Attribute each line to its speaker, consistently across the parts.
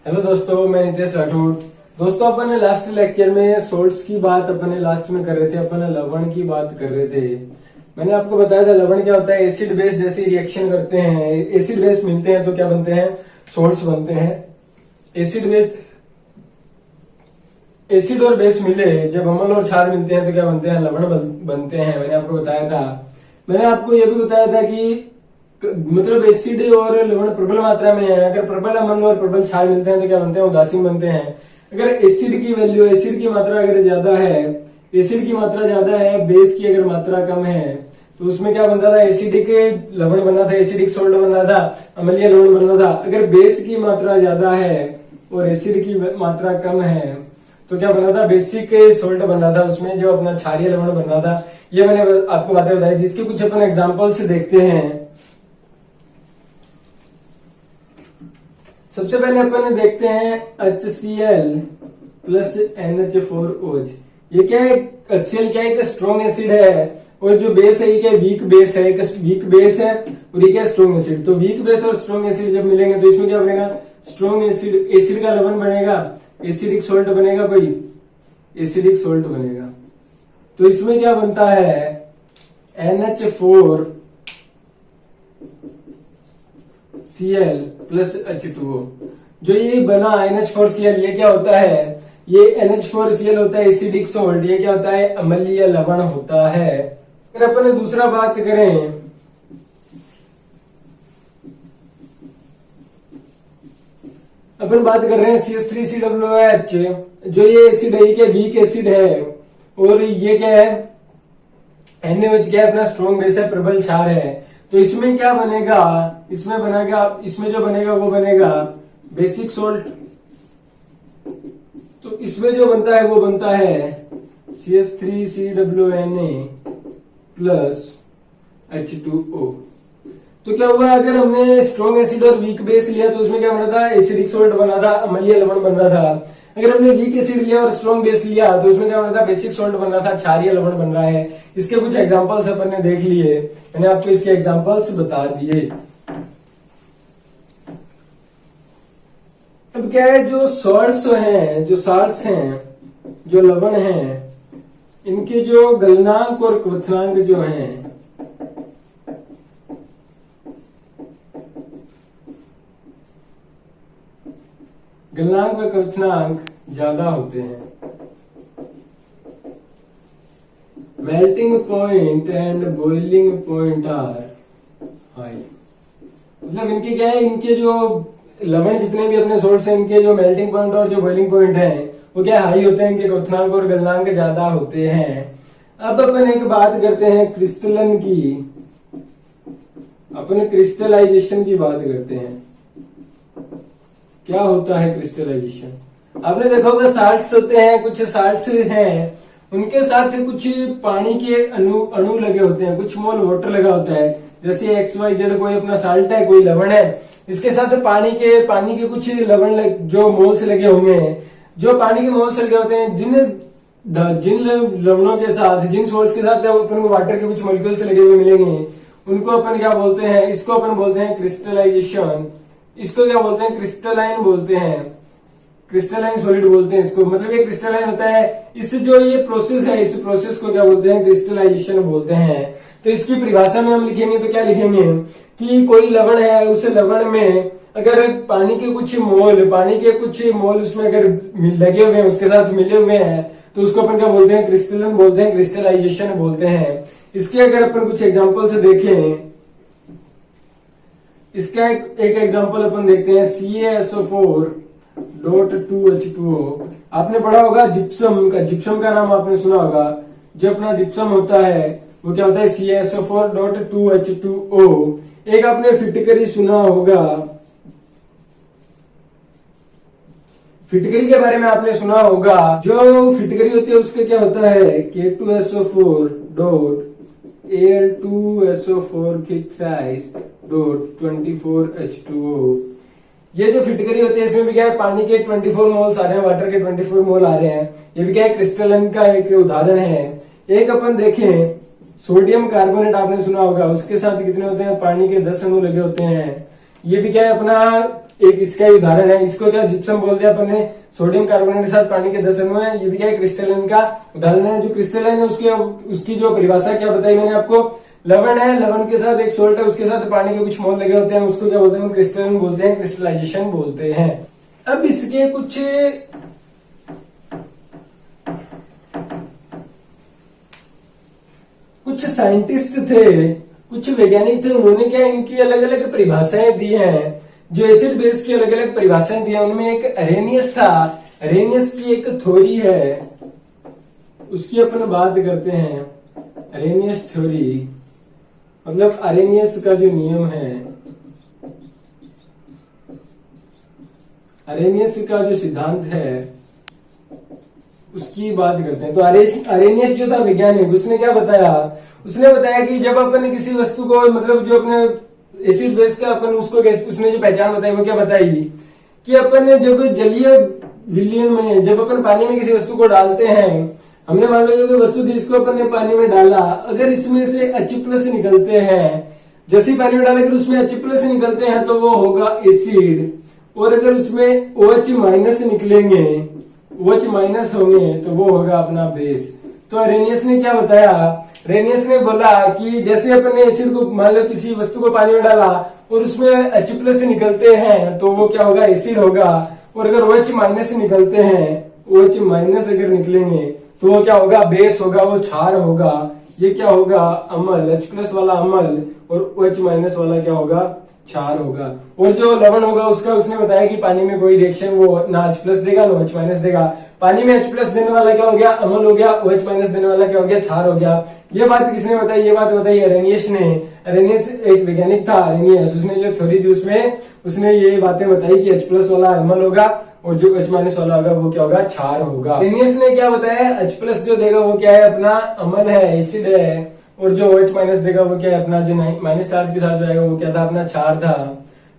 Speaker 1: Hello दोस्तों, मैं नितेश राठौड़। दोस्तों, अपन ने लास्ट लेक्चर में सोल्ट्स की बात अपन ने लास्ट में कर रहे थे, अपन ने लवण की बात कर रहे थे। मैंने आपको बताया था लवण क्या होता है। एसिड बेस जैसे रिएक्शन करते हैं, एसिड बेस मिलते हैं तो क्या बनते हैं, सोल्ट्स बनते हैं। एसिड और बेस मिले, जब अम्ल और क्षार मिलते हैं तो क्या बनते हैं, लवण बनते हैं। मैंने आपको बताया था। मैंने आपको यह भी बताया था कि मतलब एसिड और लवण प्रबल मात्रा में है। अगर प्रबल अम्ल और प्रबल क्षार मिलते हैं तो क्या बनते हैं, उदासीन बनते हैं। अगर एसिड की वैल्यू, एसिड की मात्रा अगर ज्यादा है, एसिड की मात्रा ज्यादा है, बेस की अगर मात्रा कम है, तो उसमें क्या बनता था, एसिडिक लवण बनना था, एसिडिक सोल्ट बनना था, अम्लीय लवण बनना था। अगर बेस की मात्रा ज्यादा है और एसिड की मात्रा कम है तो क्या बना था, बेसिक सोल्ट बना था, उसमें जो अपना क्षारीय लवण बनना था। ये मैंने आपको बातें बताई थी। इसके कुछ अपन एग्जांपल्स देखते हैं। सबसे पहले अपन देखते हैं HCl प्लस NH4OH। ये क्या है, HCl क्या है, एक स्ट्रॉन्ग एसिड है, और जो बेस है ये क्या, वीक बेस है। एक वीक बेस है और ये क्या, स्ट्रॉन्ग एसिड। तो वीक बेस और स्ट्रॉन्ग एसिड जब मिलेंगे तो इसमें क्या बनेगा, स्ट्रॉन्ग एसिड, एसिड का लवण बनेगा, एसिडिक सोल्ट बनेगा, कोई एसिडिक सोल्ट बनेगा। तो इसमें क्या बनता है, NH4Cl प्लस H2O। जो ये बना NH4Cl, ये क्या होता है, ये NH4Cl होता है एसिडिक सोल्ट। ये क्या होता है, अम्लीय लवण होता है। अगर अपन दूसरा बात करें, अपन बात कर रहे हैं CH3COOH। जो ये एसिड है, ये वीक एसिड है, और ये क्या है, NaOH क्या है, अपना स्ट्रॉन्ग बेस है, प्रबल क्षार है। तो इसमें क्या बनेगा, इसमें बनेगा, इसमें जो बनेगा वो बनेगा बेसिक सोल्ट। तो इसमें जो बनता है वो बनता है CH3COONA प्लस H2O। तो क्या हुआ, अगर हमने स्ट्रॉन्ग एसिड और वीक बेस लिया तो उसमें क्या बना था, एसिडिक सोल्ट बना था, अम्लीय लवण बन रहा था। अगर हमने वीक एसिड लिया और स्ट्रॉन्ग बेस लिया तो उसमें क्या बना था, बेसिक सोल्ट बन रहा था, क्षारीय लवण बन रहा है। इसके कुछ एग्जांपल्स अपन ने देख लिए, मैंने आपको इसके एग्जांपल्स बता दिए। अब क्या है, जो सॉल्ट्स हैं, जो लवण हैं, इनके जो गलनांक और क्वथनांक जो हैं, गलनांक व क्वथनांक ज्यादा होते हैं। Melting point and boiling point are high. मतलब इनके क्या है, इनके जो लवण जितने भी अपने सोल्ट्स हैं, इनके जो मेल्टिंग पॉइंट और जो बॉइलिंग पॉइंट है वो क्या हाई होते हैं, इनके क्वथनांक और गलनांक ज्यादा होते हैं। अब अपन एक बात करते हैं क्रिस्टलन की, अपन क्रिस्टलाइजेशन की बात करते हैं। क्या होता है क्रिस्टलाइजेशन, आपने देखा होगा साल्ट्स होते हैं, कुछ साल्ट्स हैं, उनके साथ कुछ पानी के अणु लगे होते हैं, कुछ मोल वाटर लगा होता है। जैसे XYZ कोई अपना साल्ट है, कोई लवण है, इसके साथ पानी के कुछ लवण जो मोल्स लगे होंगे हैं। जो पानी के मोल्स लगे होते हैं, जिन लवणों के साथ, जिन सोल्ट्स के साथ अपन को वाटर के कुछ मॉलिक्यूल्स लगे हुए मिलेंगे, उनको अपन क्या बोलते हैं, इसको अपन बोलते हैं क्रिस्टलाइजेशन। इसको क्या बोलते हैं, क्रिस्टलाइन बोलते हैं, क्रिस्टलाइन सॉलिड बोलते हैं इसको। मतलब ये क्रिस्टलाइन होता है। इस जो ये प्रोसेस है, इस प्रोसेस को क्या बोलते हैं, क्रिस्टलाइजेशन बोलते हैं। तो इसकी परिभाषा में हम लिखेंगे तो क्या लिखेंगे कि कोई लवण है, उस लवण में अगर पानी के कुछ मोल उसमें अगर लगे हुए हैं, उसके साथ मिले हुए हैं, तो उसको अपन क्या बोलते हैं, क्रिस्टलन बोलते हैं, क्रिस्टलाइजेशन बोलते हैं। इसके अगर अपन कुछ एग्जाम्पल से देखें, इसका एक एग्जांपल अपन देखते हैं, CaSO4.2H2O। आपने पढ़ा होगा जिप्सम का नाम आपने सुना होगा। जो अपना जिप्सम होता है वो क्या होता है, CaSO4.2H2O। एक आपने फिटकरी सुना होगा, फिटकरी के बारे में आपने सुना होगा। जो फिटकरी होती है उसका क्या होता है, K2SO4.Al2SO4 ये जो फिटकरी होती है, इसमें भी क्या है, पानी के 24 मोल्स आ रहे हैं, वाटर के 24 मोल आ रहे हैं। ये भी क्या है, क्रिस्टलन का एक उदाहरण है। एक अपन देखें, सोडियम कार्बोनेट आपने सुना होगा, उसके साथ कितने होते हैं, पानी के 10 अणु लगे होते हैं। ये भी क्या है, अपना एक इसका ही उदाहरण है। इसको क्या जिप्सम बोलते हैं अपन ने। सोडियम कार्बोनेट के साथ पानी के 10 अणु है, ये भी क्या क्रिस्टलाइन का उदाहरण है। जो क्रिस्टलाइन है उसकी जो परिभाषा क्या बताई मैंने आपको, लवण है, लवण के साथ एक सोल्ट है, उसके साथ पानी के कुछ मोल लगे होते हैं, उसको क्या बोलते हैं, क्रिस्टलाइन बोलते हैं, क्रिस्टलाइजेशन बोलते हैं। अब इसके कुछ साइंटिस्ट थे, कुछ वैज्ञानिक थे, उन्होंने क्या इनकी अलग अलग परिभाषाएं दी हैं। जो एसिड बेस की अलग अलग परिभाषाएं दी हैं, उनमें एक अरेनियस था। अरेनियस की एक थ्योरी है, उसकी अपन बात करते हैं। अरेनियस थ्योरी मतलब अरेनियस का जो नियम है, अरेनियस का जो सिद्धांत है, उसकी बात करते हैं। तो अरेनियस जो था वैज्ञानिक, उसने क्या बताया, उसने बताया कि जब अपन किसी वस्तु को मतलब जो अपने एसिड बेस का अपन उसको उसने जो पहचान बताई वो क्या बताई कि अपन जब जलीय विलयन में जब अपन पानी में किसी वस्तु को डालते हैं, हमने मान लो कि वस्तु थी, इसको अपन ने पानी में डाला, अगर इसमें से H+ निकलते हैं, जैसे ही पानी में डाला अगर उसमें H+ निकलते हैं तो वो होगा एसिड, और अगर उसमें OH- निकलेंगे, OH- होंगे तो वो होगा अपना बेस। तो अरेनियस ने क्या बताया, अरेनियस ने बोला कि जैसे अपन ने एसिड को मान लो किसी वस्तु को पानी में डाला और उसमें H+ निकलते हैं तो वो क्या होगा, एसिड होगा, और अगर OH- निकलते हैं, OH- अगर निकलेंगे तो वो क्या होगा, बेस होगा, वो क्षार होगा। ये क्या होगा, अम्ल, H+ वाला अम्ल, और OH- वाला क्या होगा, क्षार होगा। और जो लवण होगा उसका उसने बताया कि पानी में कोई रिएक्शन वो ना H+ देगा ना OH- देगा। पानी में H+ देने वाला क्या हो गया, अम्ल हो गया, OH- देने वाला क्या हो गया, क्षार हो गया। ये बात किसने बताई, ये बात बताई अरेनियस ने। अरेनियस एक वैज्ञानिक था, अरेनियस, उसने जो थ्योरी दी उसमें उसने ये बातें बताई कि H+ वाला अम्ल होगा और जो OH- वाला होगा वो क्या होगा, क्षार होगा। अरेनियस ने क्या बताया, H+ जो देगा वो क्या है, अपना अम्ल है, एसिड है, और जो OH- देगा वो क्या है, अपना जो माइनस चार्ज के साथ जो आएगा वो क्या था, अपना क्षार था।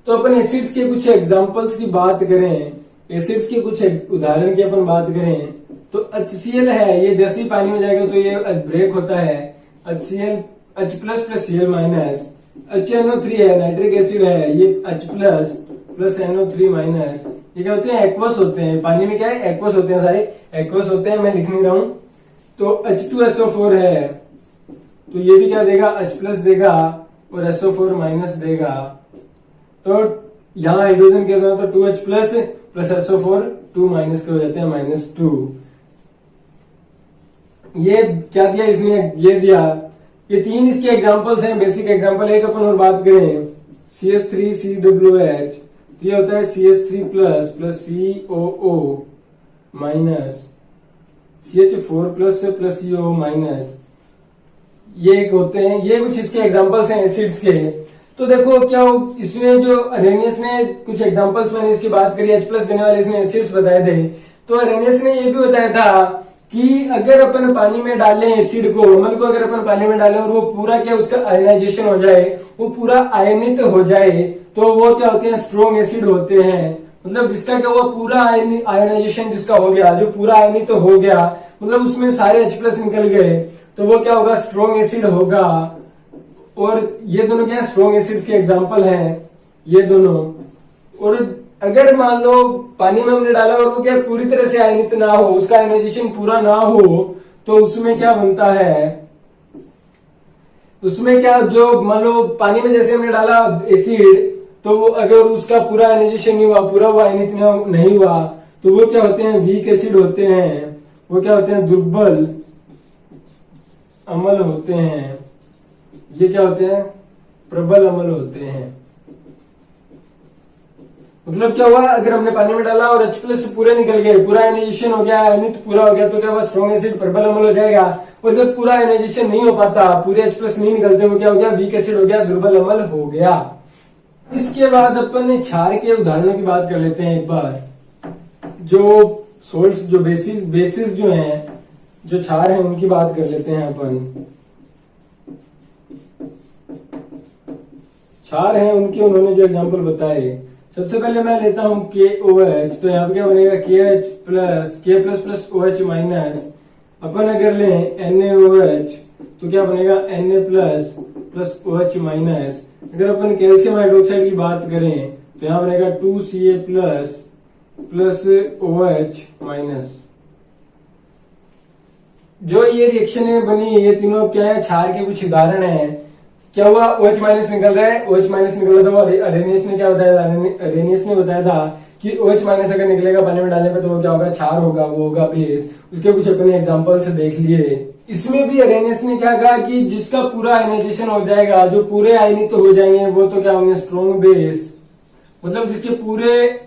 Speaker 1: तो अपन एसिड्स के कुछ एग्जांपल्स की बात करें, एसिड्स के कुछ उदाहरण की अपन बात करें तो HCl है, ये जैसे ही पानी में जाएगा तो ये ब्रेक होता है, HCl, H+ + Cl-, HNO3 है, नाइट्रिक एसिड है, ये H+ + NO3-, ये क्या होते हैं, एक्वस होते हैं। पानी में क्या है, एक्वस होते हैं, सारे एक्वस होते हैं, मैं लिख नहीं रहा हूं। तो H2SO4 है, तो ये भी क्या देगा, H+ देगा और SO4- देगा। तो यहाँ हाइड्रोजन के तो 2H+ + SO4 2- के हो जाते हैं, -2। ये क्या दिया इसने, ये दिया। ये 3 इसके एग्जांपल्स हैं, बेसिक एग्जांपल। एक अपन और बात करें, CH3COOH, ये होता है CH3+ + COO- CH4+ + CO-। ये एक होते हैं, ये कुछ इसके एग्जांपल्स हैं एसिड्स के। तो देखो क्या इसमें जो अरेनियस ने कुछ एग्जांपल्स मैंने इसकी बात करी, H+ देने वाले इसने एसिड्स बताए थे। तो अरेनियस ने ये भी बताया था कि अगर अपन पानी में डालें एसिड को, अम्ल को अगर अपन पानी में डालें और वो पूरा क्या उसका आयनाइजेशन हो जाए, वो पूरा आयनित हो जाए, तो वो क्या होते हैं, स्ट्रॉन्ग एसिड होते हैं। मतलब जिसका क्या हुआ, पूरा आयनाइजेशन जिसका हो गया, जो पूरा आयनित हो गया, मतलब उसमें सारे H+ निकल गए, तो वो क्या होगा, स्ट्रॉन्ग एसिड होगा। और ये दोनों क्या स्ट्रॉन्ग एसिड्स के एग्जांपल हैं, ये दोनों। और अगर मान लो पानी में हमने डाला और वो क्या पूरी तरह से आयनित ना हो, उसका आयनाइजेशन पूरा ना हो, तो उसमें क्या बनता है, उसमें क्या, जो मान लो पानी में जैसे हमने डाला एसिड, तो वो अगर उसका पूरा आयनाइजेशन नहीं हुआ, पूरा वो आयनित नहीं हुआ, तो वो क्या होते हैं, वीक एसिड होते हैं, वो क्या होते हैं, दुर्बल अम्ल होते हैं। ये क्या होते हैं, प्रबल अम्ल होते हैं। मतलब क्या हुआ, अगर हमने पानी में डाला और H+ पूरे निकल गए, पूरा आयनाइजेशन हो गया, आयनित पूरा हो गया, तो क्या हुआ, स्ट्रॉन्ग एसिड प्रबल अम्ल हो जाएगा। और जब पूरा आयनाइजेशन नहीं हो पाता, पूरे H+ नहीं निकलते, वो क्या हो गया, वीक एसिड हो गया, दुर्बल अम्ल हो गया। इसके बाद अपन क्षार के उदाहरणों की बात कर लेते हैं एक बार। जो सोल्ट्स, जो बेसिस जो हैं, जो क्षार हैं, उनकी बात कर लेते हैं अपन। क्षार हैं उनके उन्होंने जो एग्जांपल बताए, सबसे पहले मैं लेता हूं KOH। तो यहाँ पे क्या बनेगा, K+ + OH-। अपन अगर लें NaOH तो क्या बनेगा, Na+ + OH-। अगर अपन कैल्शियम हाइड्रोक्साइड की बात करें तो यहाँ बनेगा 2Ca प्लस OH माइनस। जो ये रिएक्शन है बनी, ये तीनों क्या है, क्षार के कुछ उदाहरण है। क्या हुआ, OH माइनस निकल रहा है, OH माइनस निकल रहा था। अरेनियस ने क्या बताया था, अरेनियस ने बताया था कि OH माइनस अगर निकलेगा पानी में डालने पे तो वो क्या होगा, क्षार होगा, वो होगा बेस। उसके कुछ अपने एग्जांपल्स देख लिए। इसमें भी अरेनियस ने क्या कहा कि जिसका पूरा आयनाइजेशन हो जाएगा, जो पूरे आयनित हो जाएंगे, वो तो क्या होंगे, स्ट्रॉन्ग बेस। मतलब जिसके पूरे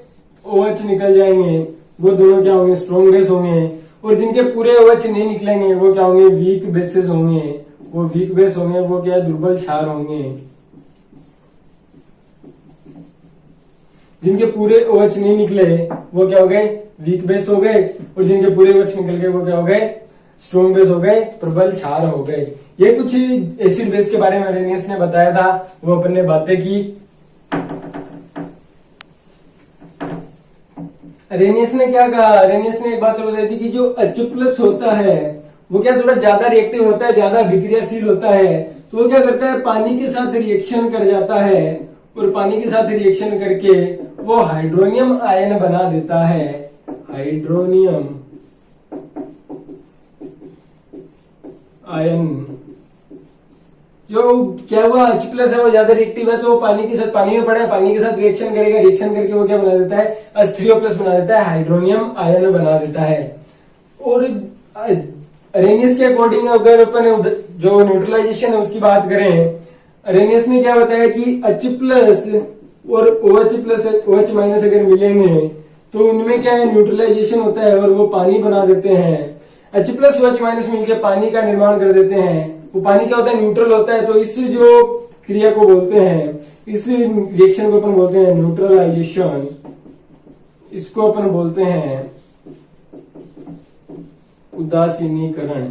Speaker 1: OH निकल जाएंगे वो दोनों क्या होंगे, स्ट्रॉन्ग बेस होंगे। और जिनके पूरे OH नहीं निकलेंगे वो क्या होंगे, वीक बेसेस होंगे। वो वीक बेस होंगे, वो क्या है, दुर्बल क्षार होंगे। जिनके पूरे OH नहीं निकले वो क्या हो गए, वीक बेस हो गए। और जिनके पूरे OH निकल गए वो क्या हो गए, स्ट्रॉन्ग बेस हो गए, प्रबल क्षार हो गए। ये कुछ एसिड बेस के बारे में अरेनियस ने बताया था, वो अपन ने बातें की। अरेनियस ने क्या कहा, अरेनियस ने एक बात और बताई थी कि जो H+ होता है वो क्या थोड़ा ज्यादा रिएक्टिव होता है, ज्यादा विक्रियाशील होता है। तो वो क्या करता है, पानी के साथ रिएक्शन कर जाता है और पानी के साथ रिएक्शन करके वो हाइड्रोनियम आयन बना देता है। हाइड्रोनियम आयन जो क्या हुआ, H+ है वो ज्यादा रिएक्टिव है, तो वो पानी के साथ, पानी में पड़ा है, पानी के साथ रिएक्शन करेगा, रिएक्शन करके वो क्या बना देता है, H3O+ बना देता है, हाइड्रोनियम आयन बना देता है। और अरेनियस के अकॉर्डिंग अगर अपन जो न्यूट्रलाइजेशन है उसकी बात करें, अरेनियस ने क्या बताया कि H+ और OH- अगर मिलेंगे तो उनमें क्या है, न्यूट्रलाइजेशन होता है और वो पानी बना देते हैं। H+ OH- मिलकर पानी का निर्माण कर देते हैं। वो पानी क्या होता है, न्यूट्रल होता है। तो इस जो क्रिया को बोलते हैं, इस रिएक्शन को अपन बोलते हैं न्यूट्रलाइजेशन। इसको अपन बोलते हैं उदासीनीकरण।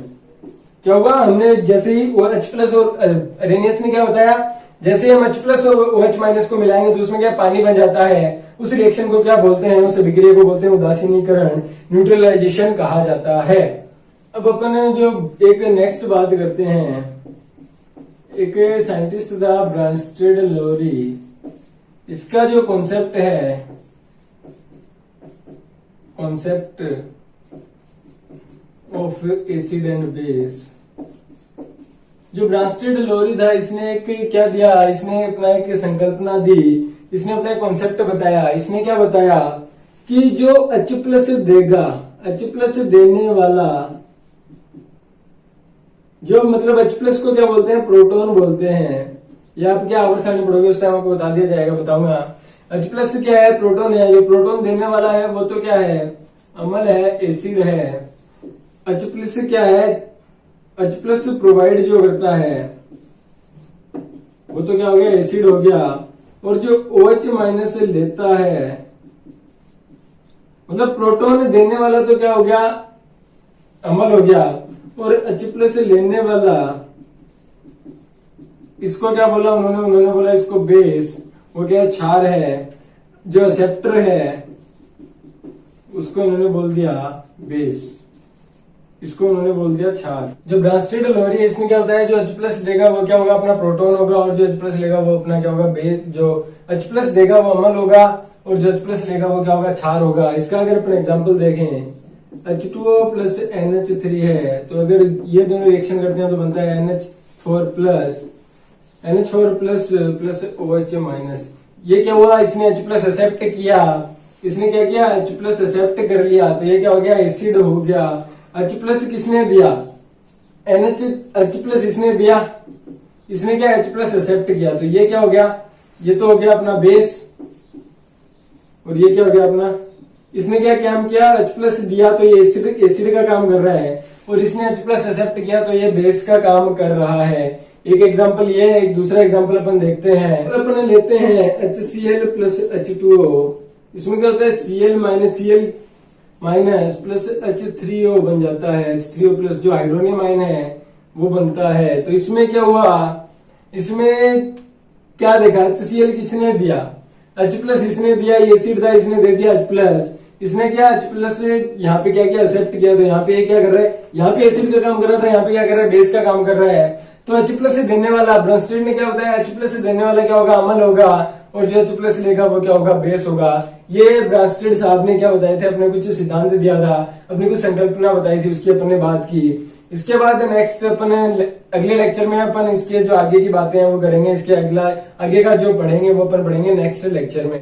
Speaker 1: क्या होगा, हमने जैसे ही H+ और अरेनियस ने क्या बताया, जैसे हम H+ और OH- को मिलाएंगे तो उसमें क्या पानी बन जाता है। उस रिएक्शन को क्या बोलते हैं, उस अभिक्रिया को बोलते हैं उदासीनीकरण, न्यूट्रलाइजेशन कहा जाता है। अब अपन जो एक नेक्स्ट बात करते हैं, एक साइंटिस्ट था ब्रांस्टेड लोरी। इसका जो कॉन्सेप्ट है, concept of acid and base, जो ब्रांस्टेड लोरी था, इसने एक क्या दिया, इसने अपना एक संकल्पना दी, इसने अपना कॉन्सेप्ट बताया। इसने क्या बताया कि जो H+ देगा, H+ देने वाला, जो मतलब H+ को क्या बोलते हैं, प्रोटॉन बोलते हैं। ये आप क्या आवर्त सारणी पढ़ोगे उस टाइम आपको बता दिया जाएगा, बताऊंगा। H+ क्या है, प्रोटॉन है। जो प्रोटॉन देने वाला है वो तो क्या है, अम्ल है, एसिड है। H+ क्या है, H+ प्रोवाइड जो करता है वो तो क्या हो गया, एसिड हो गया। और जो OH- लेता है, मतलब प्रोटॉन देने वाला तो क्या हो गया, अम्ल हो गया। और H+ लेने वाला, इसको क्या बोला उन्होंने बोला इसको बेस। वो क्या क्षार है। जो एक्सेप्टर है उसको उन्होंने बोल दिया बेस, इसको उन्होंने बोल दिया क्षार। जो ब्रांस्टेड लोरी है, इसमें क्या होता है, जो H+ देगा वो क्या होगा, अपना प्रोटॉन होगा। और जो H+ लेगा वो अपना क्या होगा, बेस। जो H+ देगा वो अम्ल होगा और जो H+ लेगा वो क्या होगा, क्षार होगा। इसका अगर अपन एग्जांपल देखें, H2O + NH3 है, तो अगर ये दोनों रिएक्शन करते हैं तो बनता है NH4 प्लस OH-। ये क्या हुआ, इसने H+ एक्सेप्ट किया। इसने क्या किया, H+ एक्सेप्ट कर लिया, तो ये क्या हो गया, एसिड हो गया। H+ किसने दिया, H+ इसने दिया, इसने क्या H+ एक्सेप्ट किया, तो ये क्या हो गया, ये तो हो गया अपना बेस। और ये क्या हो गया अपना, इसने क्या काम किया, H+ दिया तो ये एसिड का काम कर रहा है। और इसने H+ एक्सेप्ट किया तो ये बेस का काम कर रहा है। एक एग्जांपल ये है। एक दूसरा एग्जांपल अपन देखते हैं, अपन लेते हैं HCl + H2O। इसमें क्या होता है, Cl प्लस H3O बन जाता है। H3O+ जो हाइड्रोनियम आयन है वो बनता है। तो इसमें क्या हुआ, इसमें क्या देखा, HCl किसने दिया, H+ इसने दिया, ये एसिड था, इसने दे दिया H+। इसने क्या H+ यहाँ पे क्या किया, एक्सेप्ट किया। तो यहाँ पे ये क्या कर रहा है, यहाँ पे एसिड का काम कर रहा था, यहाँ पे क्या कर रहा है, बेस का काम कर रहा है। तो H+ देने वाला, ब्रांस्टेड ने क्या बताया, H+ देने वाला क्या होगा, अम्ल होगा। और जो H प्लस लेगा वो क्या होगा, बेस होगा। ये ब्रास्टेड साहब ने क्या बताए थे, अपने कुछ सिद्धांत दिया था, अपनी कुछ संकल्पना बताई थी, उसकी अपन ने बात की। इसके बाद नेक्स्ट अपन अगले लेक्चर में अपन इसके जो आगे की बातें हैं वो करेंगे। इसके अगला आगे का जो पढ़ेंगे वो अपन पढ़ेंगे नेक्स्ट लेक्चर में।